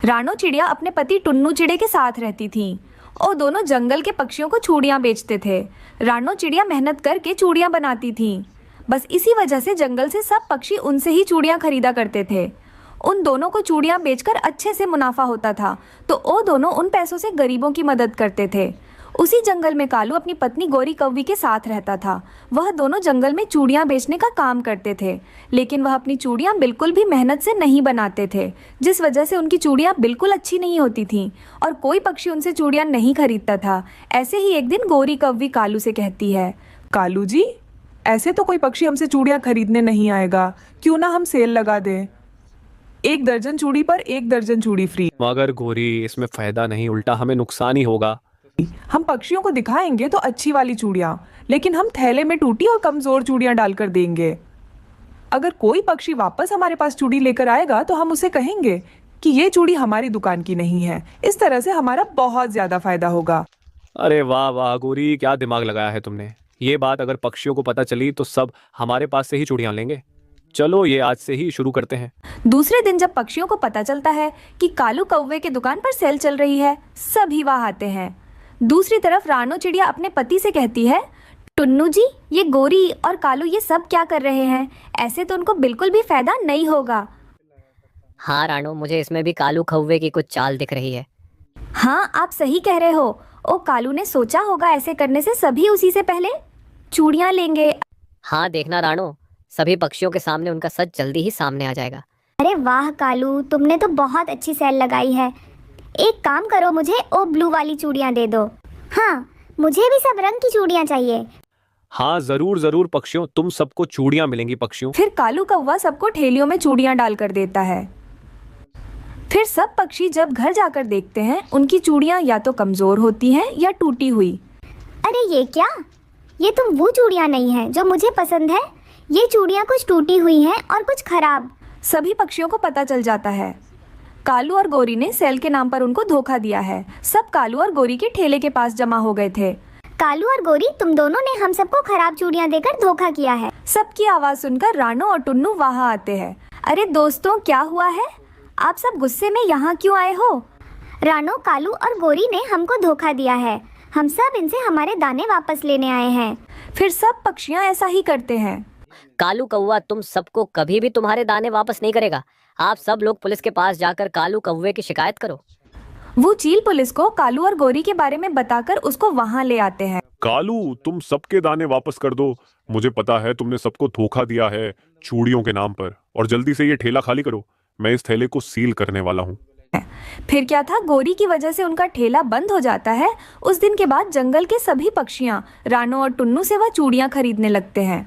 रानो चिड़िया अपने पति टुन्नू चिड़े के साथ रहती थी और दोनों जंगल के पक्षियों को चूड़ियां बेचते थे। रानो चिड़िया मेहनत करके चूड़ियां बनाती थी। बस इसी वजह से जंगल से सब पक्षी उनसे ही चूड़ियां खरीदा करते थे। उन दोनों को चूड़ियां बेचकर अच्छे से मुनाफा होता था, तो वो दोनों उन पैसों से गरीबों की मदद करते थे। उसी जंगल में कालू अपनी पत्नी गोरी कौवी के साथ रहता था। वह दोनों जंगल में चूड़ियां बेचने का काम करते थे, लेकिन वह अपनी चूड़ियां बिल्कुल भी मेहनत से नहीं बनाते थे, जिस वजह से उनकी चूड़ियां बिल्कुल अच्छी नहीं होती थीं और कोई पक्षी उनसे चूड़ियां नहीं खरीदता था। ऐसे ही एक दिन गोरी कौवी कालू से कहती है, कालू जी, ऐसे तो कोई पक्षी हमसे चूड़ियां खरीदने नहीं आएगा, क्यों ना हम सेल लगा दें। 1 दर्जन चूड़ी पर 1 दर्जन चूड़ी फ्री। मगर गोरी, इसमें फायदा नहीं, उल्टा हमें नुकसान ही होगा। हम पक्षियों को दिखाएंगे तो अच्छी वाली चूड़ियां, लेकिन हम थैले में टूटी और कमजोर चूड़ियां डालकर देंगे। अगर कोई पक्षी वापस हमारे पास चूड़ी लेकर आएगा तो हम उसे कहेंगे कि ये चूड़ी हमारी दुकान की नहीं है। इस तरह से हमारा बहुत ज्यादा फायदा होगा। अरे वाह वाह गोरी, क्या दिमाग लगाया है तुमने। ये बात अगर पक्षियों को पता चली तो सब हमारे पास से ही चूड़ियां लेंगे। चलो ये आज से ही शुरू करते हैं। दूसरे दिन जब पक्षियों को पता चलता है कि कालू कौवे की दुकान पर सेल चल रही है, सभी वहां आते हैं। दूसरी तरफ रानो चिड़िया अपने पति से कहती है, टुन्नू जी, ये गोरी और कालू ये सब क्या कर रहे हैं? ऐसे तो उनको बिल्कुल भी फायदा नहीं होगा। हाँ रानो, मुझे इसमें भी कालू कौवे की कुछ चाल दिख रही है। हाँ, आप सही कह रहे हो। ओ कालू ने सोचा होगा ऐसे करने से सभी उसी से पहले चूड़ियां लेंगे। हाँ देखना रानो, सभी पक्षियों के सामने उनका सच जल्दी ही सामने आ जाएगा। अरे वाह कालू, तुमने तो बहुत अच्छी सेल लगाई है। एक काम करो, मुझे ओ ब्लू वाली चूड़ियां दे दो। हाँ, मुझे भी सब रंग की चूड़ियां चाहिए। हाँ जरूर जरूर पक्षियों, तुम सबको चूड़ियां मिलेंगी पक्षियों। फिर कालू कौवा सबको ठेलियों में चूड़ियां डालकर देता है। फिर सब पक्षी जब घर जाकर देखते हैं, उनकी चूड़ियां या तो कमजोर होती हैं या टूटी हुई। अरे ये क्या? ये तो वो चूड़ियां नहीं है जो मुझे पसंद है। ये चूड़ियां कुछ टूटी हुई हैं और कुछ खराब। सभी पक्षियों को पता चल जाता है कालू और गोरी ने सेल के नाम पर उनको धोखा दिया है। सब कालू और गोरी के ठेले के पास जमा हो गए थे। कालू और गोरी, तुम दोनों ने हम सबको खराब चूड़ियां देकर धोखा किया है। सबकी आवाज सुनकर रानो और टुन्नू वहां आते हैं। अरे दोस्तों, क्या हुआ है? आप सब गुस्से में यहाँ क्यों आए हो? रानो, कालू और गोरी ने हमको धोखा दिया है। हम सब इनसे हमारे दाने वापस लेने आए हैं। फिर सब पक्षियाँ ऐसा ही करते हैं। कालू कौवा तुम सबको कभी भी तुम्हारे दाने वापस नहीं करेगा। आप सब लोग पुलिस के पास जाकर कालू कौवे की शिकायत करो। वो चील पुलिस को कालू और गोरी के बारे में बताकर उसको वहां ले आते हैं। कालू, तुम सबके दाने वापस कर दो। मुझे पता है तुमने सबको धोखा दिया है चूड़ियों के नाम पर, और जल्दी से ये ठेला खाली करो। मैं इस थैले को सील करने वाला हूँ। फिर क्या था, गोरी की वजह से उनका ठेला बंद हो जाता है। उस दिन के बाद जंगल के सभी पक्षियाँ रानो और टुन्नू से वह चूड़ियाँ खरीदने लगते हैं।